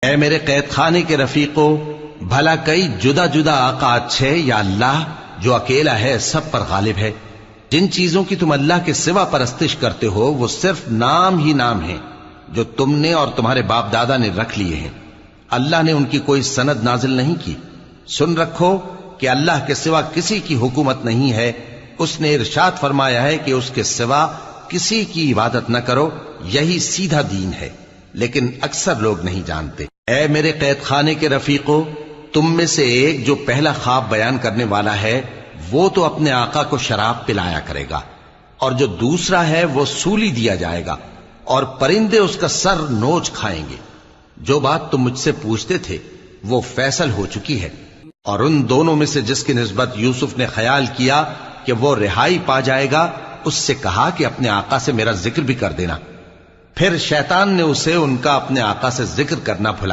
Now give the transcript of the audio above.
اے میرے قید خانے کے رفیقو، بھلا کئی جدا جدا آقا اچھے یا اللہ جو اکیلا ہے سب پر غالب ہے؟ جن چیزوں کی تم اللہ کے سوا پرستش کرتے ہو وہ صرف نام ہی نام ہیں جو تم نے اور تمہارے باپ دادا نے رکھ لیے ہیں، اللہ نے ان کی کوئی سند نازل نہیں کی۔ سن رکھو کہ اللہ کے سوا کسی کی حکومت نہیں ہے، اس نے ارشاد فرمایا ہے کہ اس کے سوا کسی کی عبادت نہ کرو، یہی سیدھا دین ہے، لیکن اکثر لوگ نہیں جانتے۔ اے میرے قید خانے کے رفیقو، تم میں سے ایک جو پہلا خواب بیان کرنے والا ہے وہ تو اپنے آقا کو شراب پلایا کرے گا، اور جو دوسرا ہے وہ سولی دیا جائے گا، اور پرندے اس کا سر نوچ کھائیں گے۔ جو بات تم مجھ سے پوچھتے تھے وہ فیصل ہو چکی ہے، اور ان دونوں میں سے جس کی نسبت یوسف نے خیال کیا کہ وہ رہائی پا جائے گا، اس سے کہا کہ اپنے آقا سے میرا ذکر بھی کر دینا۔ پھر شیطان نے اسے ان کا اپنے آقا سے ذکر کرنا بھلا